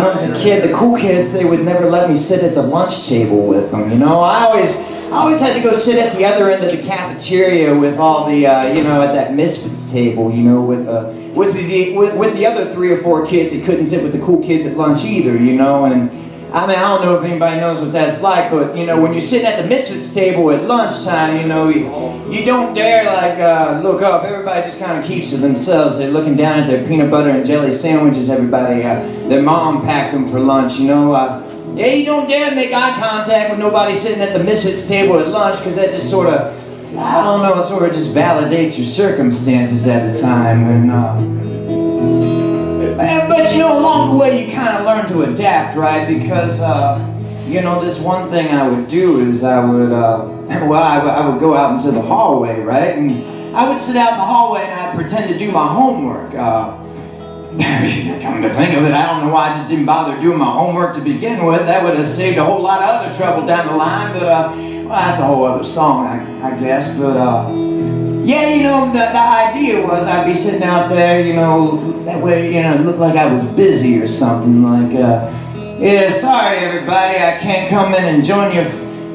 I was a kid, the cool kids, they would never let me sit at the lunch table with them, you know? I always had to go sit at the other end of the cafeteria with all the, you know, at that misfits table, you know, with the other 3 or 4 kids that couldn't sit with the cool kids at lunch either, you know? And I mean, I don't know if anybody knows what that's like, but, you know, when you're sitting at the misfits table at lunchtime, you know, you don't dare, like, look up. Everybody just kind of keeps to themselves. They're looking down at their peanut butter and jelly sandwiches, everybody. Their mom packed them for lunch, you know. Yeah, you don't dare make eye contact with nobody sitting at the misfits table at lunch, because that just sort of, I don't know, sort of just validates your circumstances at the time. And, but you know, along the way you kind of learn to adapt, right? Because, you know, this one thing I would do is I would go out into the hallway, right? And I would sit out in the hallway and I'd pretend to do my homework. Come to think of it, I don't know why I just didn't bother doing my homework to begin with. That would have saved a whole lot of other trouble down the line, but, well, that's a whole other song, I guess, but, yeah, you know, the idea was I'd be sitting out there, you know, that way, you know, it looked like I was busy or something, like, yeah, sorry everybody, I can't come in and join you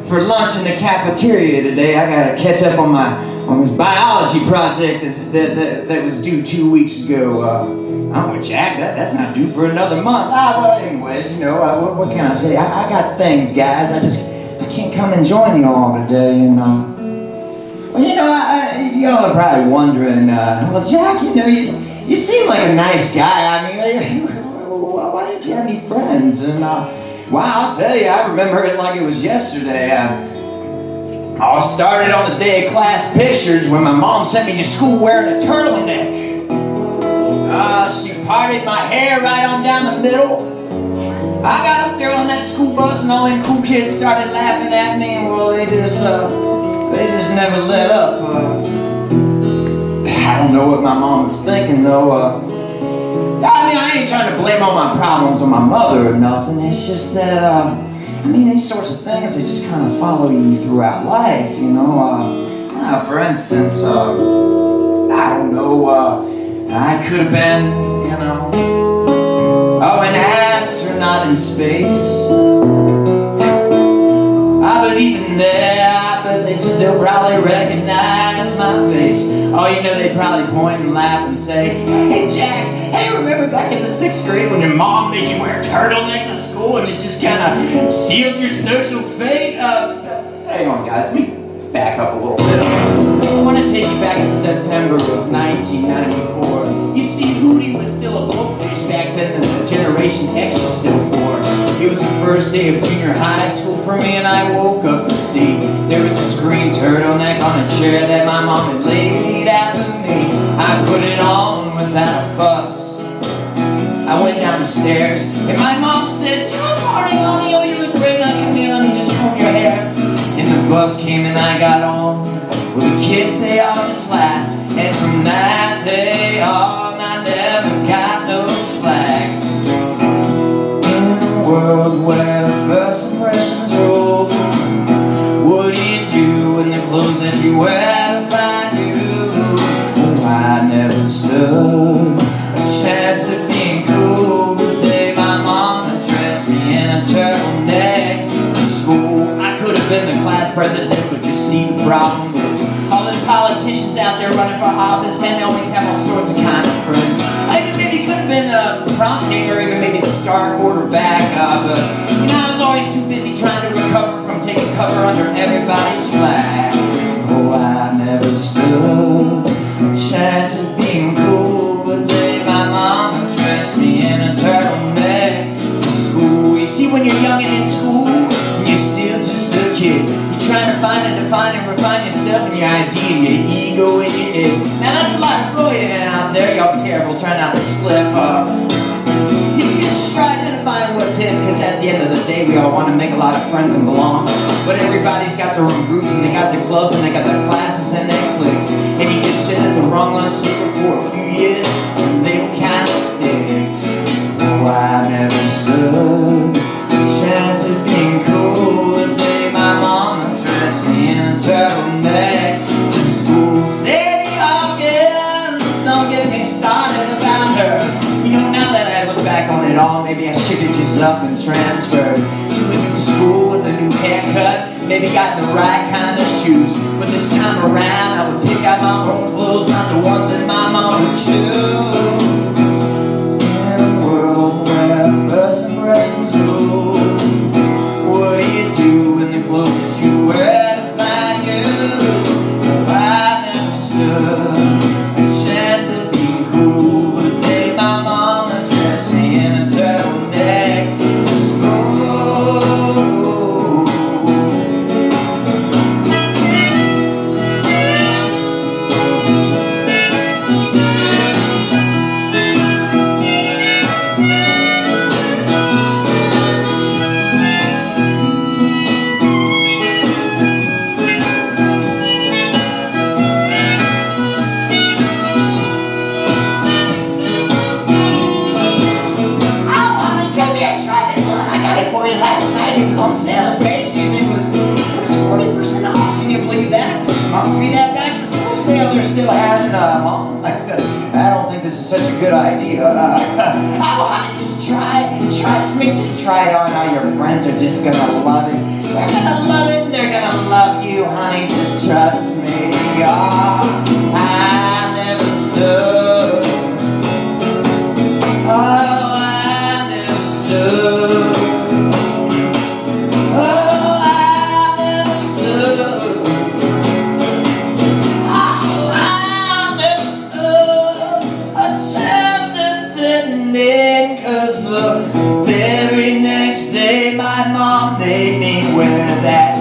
for lunch in the cafeteria today. I gotta catch up on this biology project that was due 2 weeks ago. Oh, Jack, that's not due for another month. Well, anyways, you know, what can I say? I got things, guys. I can't come and join you all today, and, well, you know, y'all are probably wondering, well, Jack, you know, you seem like a nice guy. I mean, why did you have any friends? And, well, I'll tell you, I remember it like it was yesterday. I started on the day of class pictures when my mom sent me to school wearing a turtleneck. She parted my hair right on down the middle. I got up there on that school bus and all them cool kids started laughing at me, and well, they just never let up. I don't know what my mom was thinking though. I mean, I ain't trying to blame all my problems on my mother or nothing. It's just that, I mean, these sorts of things, they just kind of follow you throughout life, you know. For instance, I don't know, I could have been, you know, an astronaut in space. But even there, I bet they'd still probably recognize my face. Oh, you know, they'd probably point and laugh and say, hey, Jack, hey, remember back in the 6th grade when your mom made you wear a turtleneck to school and it just kind of sealed your social fate? Hang on, guys, let me back up a little bit. I want to take you back to September of 1994. You see, Hootie was still a goldfish back then, and the Generation X was still poor. It was the first day of junior high school for me, and I woke up to see there was this green turtleneck on a chair that my mom had laid out for me. I put it on without a fuss. I went down the stairs, and my mom said, good morning, honey, oh, you look great, now come here, let me just comb your hair. And the bus came and I got on. Well, the kids, they all just laughed, and from that day on, I never got no slack. World where the first impressions are open, what do you do when the clothes that you wear define you? Oh, I never stood a chance of being cool. The day my mama dressed me in a turtleneck to school. I could have been the class president, but you see the problem is all the politicians out there running for office, man, they always have all sorts of kind of friends. Maybe could have been a prom king or even maybe the star quarterback, but you know, I was always too busy trying to recover from taking cover under everybody's flag. Oh, I never stood a chance of being cool. The day my mama dressed me in a turtleneck to school. You see, when you're young and in school, you're still just a kid. You're trying to find and define and refine yourself and your idea, your ego and your id. Now that's a lot of Freudian out there. Y'all be careful, try not to slip up. You see, it's just for identifying what's hip, because at the end of the day, we all want to make a lot of friends and belong. But everybody's got their own groups, and they got their clubs, and they got their classes and their cliques. And you just sit at the wrong lunch table for a few years, and the label kind of sticks. Oh, I never stood a chance of being cool. The day my mama dressed me in a turtleneck to school. Sadie Hawkins, don't get me started about her. You know, now that I look back on it it all, maybe I should have just up and transferred to a new school with a new haircut. Maybe got the right kind of shoes. But this time around I would pick out my own clothes, not the ones that my mom would choose. In a world where first impressions rule, what do you do when the clothes that you wear define you? Well, I never stood a chance of being cool. The day my mom dressed me in a turtleneck to school. Last night it was on sale at Macy's. It was 40% off. Can you believe that? Must be that back to school sale they're still having. Mom, I don't think this is such a good idea. Oh, honey, just try it. Trust me, just try it on. All your friends are just gonna love it. They're gonna love it and they're gonna love you, honey. Just trust me. Oh, I never stood. Oh, I never stood. Cause the very next day my mom made me wear that